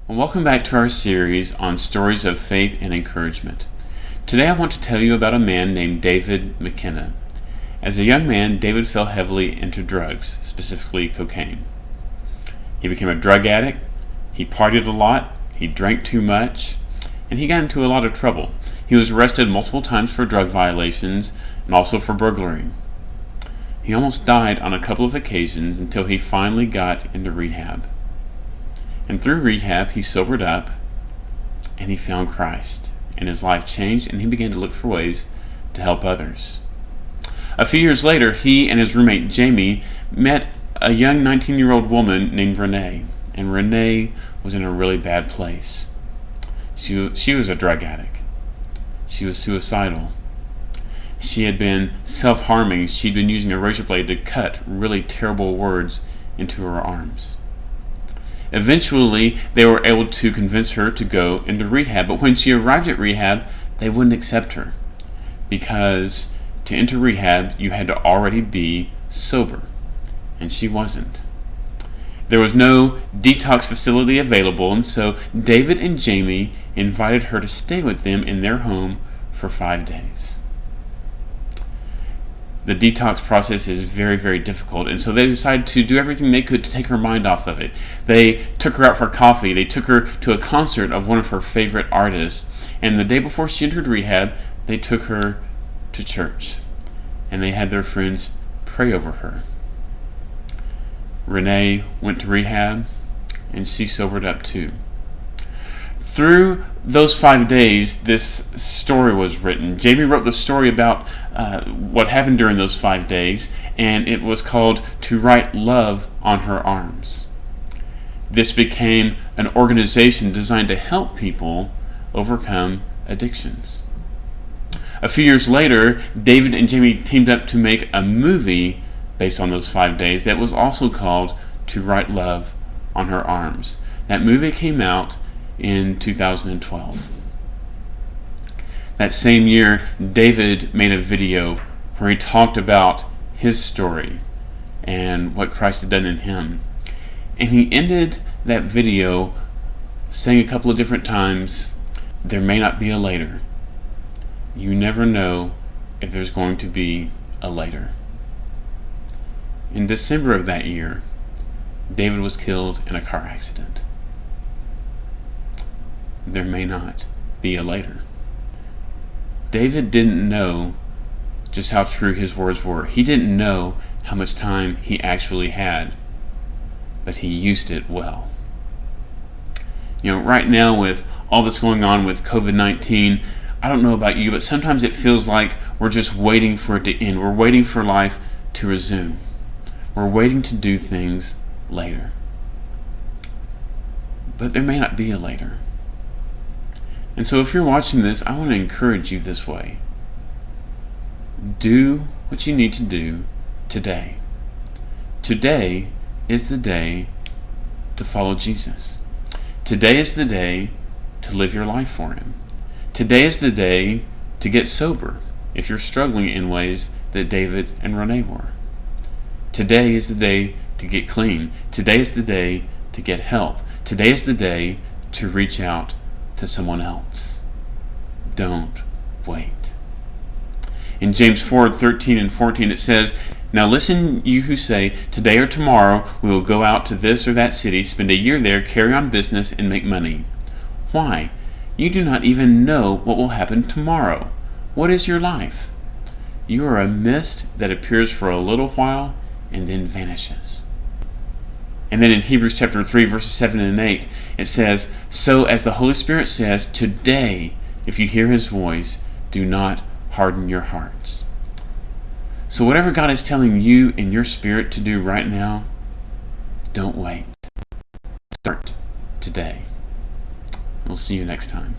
Well, welcome back to our series on stories of faith and encouragement. Today I want to tell you about a man named David McKenna. As a young man, David fell heavily into drugs, specifically cocaine. He became a drug addict, he partied a lot, he drank too much, and he got into a lot of trouble. He was arrested multiple times for drug violations and also for burglary. He almost died on a couple of occasions until he finally got into rehab. And through rehab, he sobered up and he found Christ. And his life changed and he began to look for ways to help others. A few years later, he and his roommate Jamie met a young 19-year-old woman named Renee. And Renee was in a really bad place. She was a drug addict. She was suicidal. She had been self-harming. She'd been using a razor blade to cut really terrible words into her arms. Eventually, they were able to convince her to go into rehab, but when she arrived at rehab, they wouldn't accept her because to enter rehab, you had to already be sober, and she wasn't. There was no detox facility available, and so David and Jamie invited her to stay with them in their home for 5 days. The detox process is very, very difficult, and so they decided to do everything they could to take her mind off of it. They took her out for coffee. They took her to a concert of one of her favorite artists, and the day before she entered rehab, they took her to church, and they had their friends pray over her. Renee went to rehab, and she sobered up too. Through those 5 days, this story was written. Jamie wrote the story about what happened during those 5 days, and it was called To Write Love on Her Arms. This became an organization designed to help people overcome addictions. A few years later, David and Jamie teamed up to make a movie based on those 5 days that was also called To Write Love on Her Arms. That movie came out in 2012. That same year, David made a video where he talked about his story and what Christ had done in him. And he ended that video saying a couple of different times, "There may not be a later. You never know if there's going to be a later." In December of that year, David was killed in a car accident. There may not be a later. David didn't know just how true his words were. He didn't know how much time he actually had, but he used it well. Right now with all this going on with COVID-19, I don't know about you, but sometimes it feels like we're just waiting for it to end. We're waiting for life to resume. We're waiting to do things later. But there may not be a later. And so if you're watching this, I want to encourage you this way. Do what you need to do today. Today is the day to follow Jesus. Today is the day to live your life for Him. Today is the day to get sober if you're struggling in ways that David and Renee were. Today is the day to get clean. Today is the day to get help. Today is the day to reach out to someone else. Don't wait. In James 4:13 and 14 it says, "Now listen, you who say, 'Today or tomorrow we will go out to this or that city, spend a year there, carry on business, and make money.' Why? You do not even know what will happen tomorrow. What is your life? You are a mist that appears for a little while and then vanishes." And then in Hebrews chapter 3, verses 7 and 8, it says, "So as the Holy Spirit says, today, if you hear His voice, do not harden your hearts." So whatever God is telling you in your spirit to do right now, don't wait. Start today. We'll see you next time.